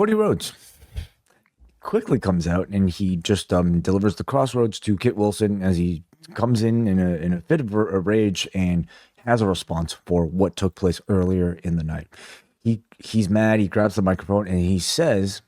Cody Rhodes quickly comes out and he just delivers the crossroads to Kit Wilson as he comes in a fit of a rage and has a response for what took place earlier in the night. He's mad. He grabs the microphone and he says,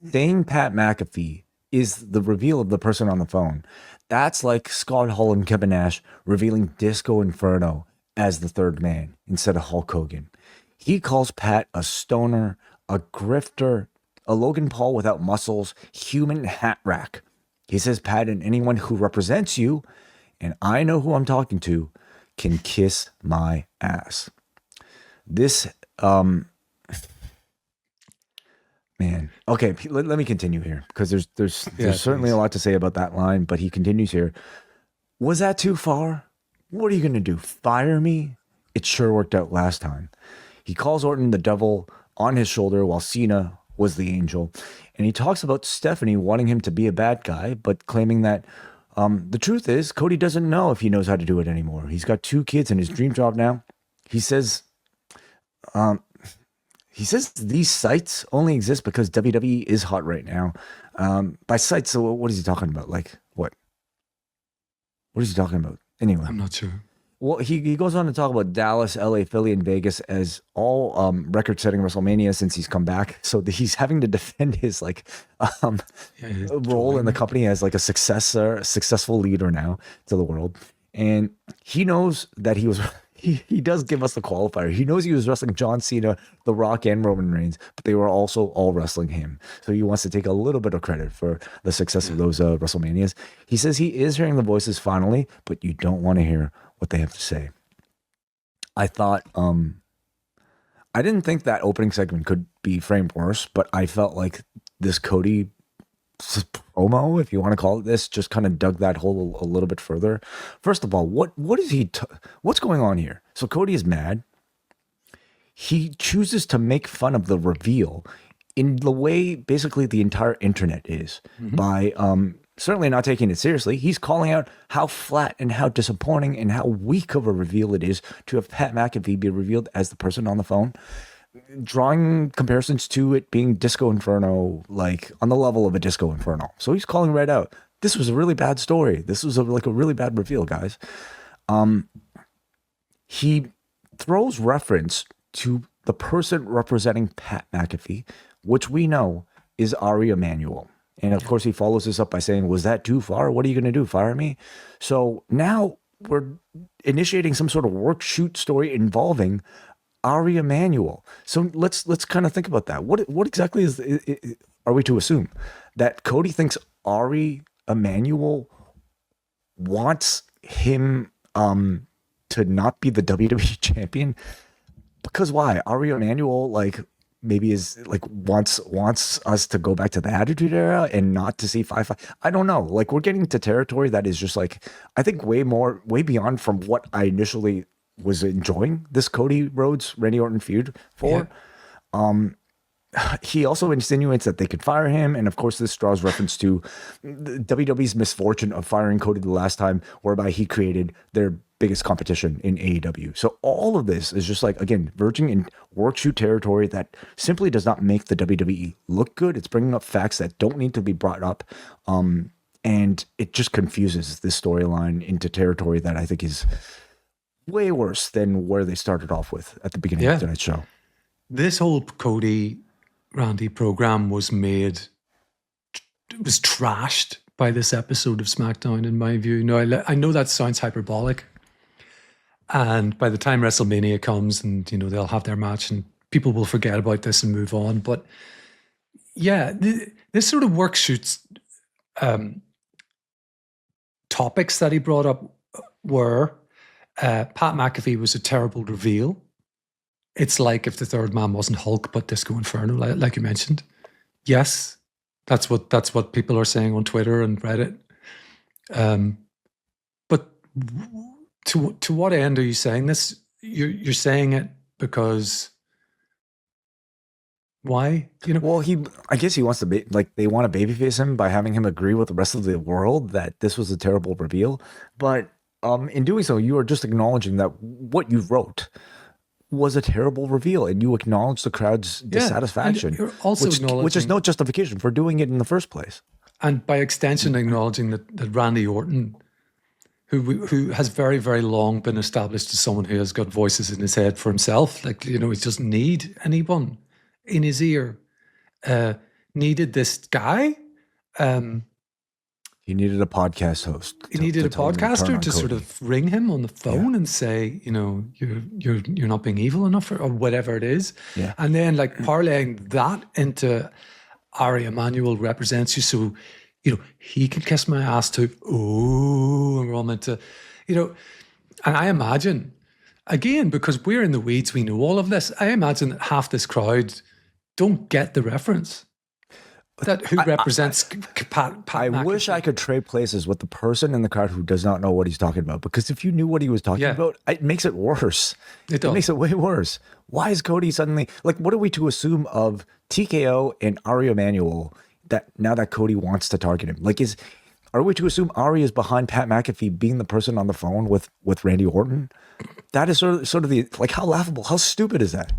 saying Pat McAfee is the reveal of the person on the phone. That's like Scott Hall and Kevin Nash revealing Disco Inferno as the third man instead of Hulk Hogan. He calls Pat a stoner, a grifter, a Logan Paul without muscles, human hat rack. He says Pat and anyone who represents you, and I know who I'm talking to, can kiss my ass. This, man. Okay, let me continue here because there's certainly a lot to say about that line, but he continues here. Was that too far? What are you going to do? Fire me? It sure worked out last time. He calls Orton the devil on his shoulder while Cena was the angel. And he talks about Stephanie wanting him to be a bad guy, but claiming that the truth is Cody doesn't know if he knows how to do it anymore. He's got 2 kids and his dream job now. He says these sites only exist because WWE is hot right now. By sites, so what is he talking about? Like what? What is he talking about? Anyway, I'm not sure. Well, he goes on to talk about Dallas, LA, Philly, and Vegas as all record-setting Wrestlemania since he's come back. So he's having to defend his role in the company as like a successful leader now to the world. And he knows that he does give us the qualifier. He knows he was wrestling John Cena, The Rock, and Roman Reigns, but they were also all wrestling him. So he wants to take a little bit of credit for the success of those WrestleManias. He says he is hearing the voices finally, but you don't want to hear what they have to say. I thought, I didn't think that opening segment could be framed worse, but I felt like this Cody promo, if you want to call it this, just kind of dug that hole a little bit further. First of all, what is what's going on here? So Cody is mad. He chooses to make fun of the reveal in the way basically the entire internet is by certainly not taking it seriously. He's calling out how flat and how disappointing and how weak of a reveal it is to have Pat McAfee be revealed as the person on the phone, drawing comparisons to it being Disco Inferno, like on the level of a Disco Inferno. So he's calling right out, this was a really bad story. This was a really bad reveal, guys. He throws reference to the person representing Pat McAfee, which we know is Ari Emanuel. And of course, he follows this up by saying, was that too far? What are you going to do? Fire me? So now we're initiating some sort of work shoot story involving Ari Emanuel. So let's kind of think about that. What exactly are we to assume? That Cody thinks Ari Emanuel wants him to not be the WWE champion? Because why? Ari Emanuel, maybe is wants us to go back to the Attitude Era and not to see 5-5. I don't know. We're getting to territory that is just I think way beyond from what I initially was enjoying this Cody Rhodes Randy Orton feud for. Yeah. He also insinuates that they could fire him, and of course this draws reference to WWE's misfortune of firing Cody the last time, whereby he created their biggest competition in AEW. So all of this is just again, verging in work shoot territory that simply does not make the WWE look good. It's bringing up facts that don't need to be brought up, and it just confuses this storyline into territory that I think is way worse than where they started off with at the beginning of tonight's show. This whole Cody Randy program was trashed by this episode of SmackDown, in my view. Now, I know that sounds hyperbolic, and by the time WrestleMania comes and they'll have their match and people will forget about this and move on, but yeah, this sort of work shoots topics that he brought up were Pat McAfee was a terrible reveal. It's like if the third man wasn't Hulk but Disco Inferno, like you mentioned. Yes, that's what people are saying on Twitter and Reddit. But to what end are you saying this? You're saying it because why? Well, I guess he wants to they want to babyface him by having him agree with the rest of the world that this was a terrible reveal. But in doing so, you are just acknowledging that what you wrote was a terrible reveal, and you acknowledge the crowd's dissatisfaction, and you're also which is acknowledging- no justification for doing it in the first place. And by extension, acknowledging that Randy Orton, who has very, very long been established as someone who has got voices in his head for himself, like, he doesn't need anyone in his ear, needed this guy. He needed a podcast host. He needed a podcaster to sort Cody. of ring him on the phone and say, you're not being evil enough, or whatever it is. Yeah. And then like parlaying that into Ari Emanuel represents you, so he can kiss my ass too. Oh, and we're all meant to, and I imagine, again, because we're in the weeds, we know all of this. I imagine that half this crowd don't get the reference. That who represents Pat I wish I could trade places with the person in the crowd who does not know what he's talking about. Because if you knew what he was talking about, it makes it worse. It does. It makes it way worse. Why is Cody suddenly like? What are we to assume of TKO and Ari Emanuel that now that Cody wants to target him? Like, are we to assume Ari is behind Pat McAfee being the person on the phone with Randy Orton? That is sort of the like, how laughable, how stupid is that?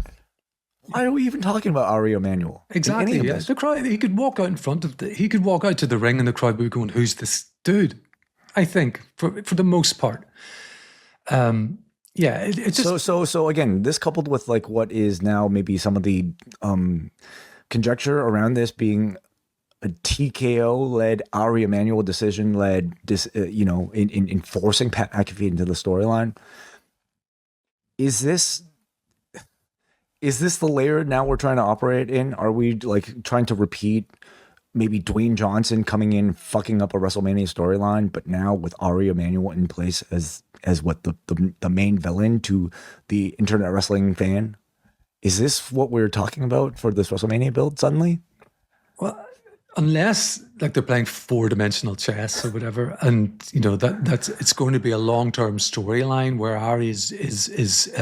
Why are we even talking about Ari Emanuel? Exactly. Yeah. The crowd. He could walk out in front of he could walk out to the ring, and the crowd would be going, "Who's this dude?" I think for the most part. It's just so again, this coupled with like what is now maybe some of the conjecture around this being a TKO led Ari Emanuel decision led in enforcing Pat McAfee into the storyline. Is this the layer now we're trying to operate in? Are we like trying to repeat maybe Dwayne Johnson coming in, fucking up a WrestleMania storyline, but now with Ari Emanuel in place as what the main villain to the internet wrestling fan? Is this what we're talking about for this WrestleMania build suddenly? Well, unless like they're playing 4-dimensional chess or whatever, and that's it's going to be a long-term storyline where Ari is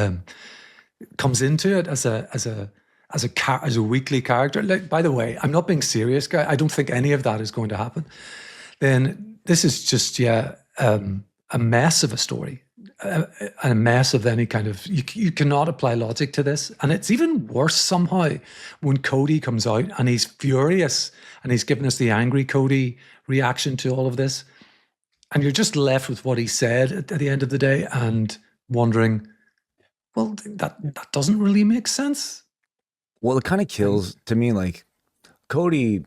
comes into it as a weekly character. Like, by the way, I'm not being serious, guy. I don't think any of that is going to happen. Then this is just a mess of a story, a mess of any kind of. You cannot apply logic to this, and it's even worse somehow when Cody comes out and he's furious and he's giving us the angry Cody reaction to all of this, and you're just left with what he said at the end of the day and wondering, well, that doesn't really make sense. Well, it kind of kills to me. Like Cody,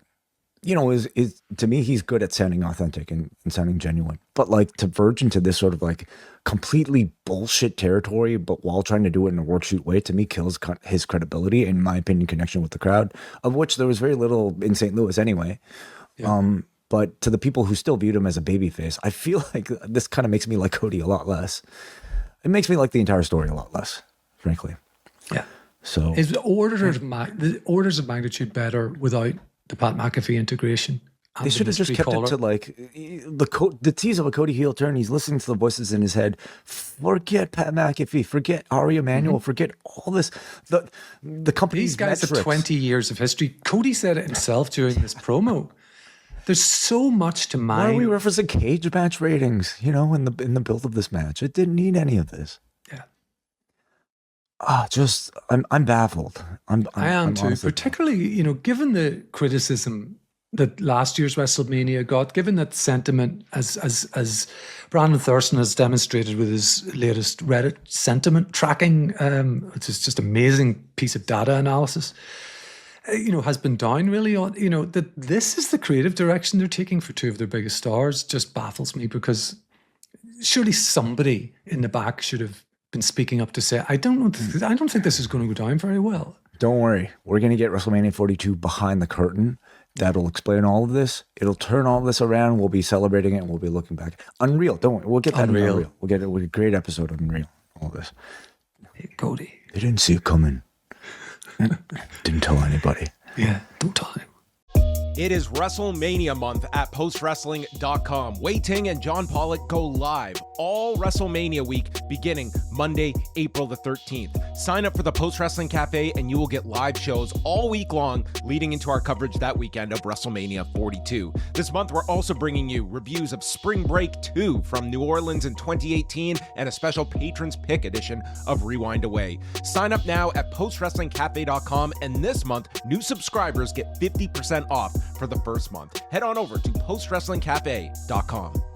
is to me, he's good at sounding authentic and sounding genuine. But like to verge into this sort of like completely bullshit territory, but while trying to do it in a workshoot way, to me kills his credibility, in my opinion, connection with the crowd, of which there was very little in St. Louis anyway. Yeah. But to the people who still viewed him as a babyface, I feel like this kind of makes me like Cody a lot less. It makes me like the entire story a lot less, frankly. Yeah. So is the orders of magnitude better without the Pat McAfee integration? They should have just kept it to like the tease of a Cody heel turn. He's listening to the voices in his head. Forget Pat McAfee. Forget Ari Emanuel. Forget all this. The company's these guys metrics. have 20 years of history. Cody said it himself during this promo. There's so much to mine. Why are we referencing cage match ratings? In the build of this match, it didn't need any of this. Yeah. I'm baffled. I am too, particularly given the criticism that last year's WrestleMania got, given that sentiment, as Brandon Thurston has demonstrated with his latest Reddit sentiment tracking, which is just amazing piece of data analysis. Has been down really on, that this is the creative direction they're taking for two of their biggest stars just baffles me, because surely somebody in the back should have been speaking up to say, I don't think this is going to go down very well. Don't worry. We're going to get WrestleMania 42 behind the curtain. That'll explain all of this. It'll turn all of this around. We'll be celebrating it and we'll be looking back. Unreal. Don't worry. We'll get that Unreal. We'll get a great episode of Unreal. All of this. Hey, Cody. They didn't see it coming. Didn't tell anybody. Yeah, don't tell anyone. It is WrestleMania month at postwrestling.com. Wei Ting and John Pollock go live all WrestleMania week beginning Monday, April the 13th. Sign up for the Post Wrestling Cafe and you will get live shows all week long leading into our coverage that weekend of WrestleMania 42. This month, we're also bringing you reviews of Spring Break 2 from New Orleans in 2018 and a special Patrons Pick edition of Rewind Away. Sign up now at postwrestlingcafe.com, and this month, new subscribers get 50% off for the first month. Head on over to postwrestlingcafe.com.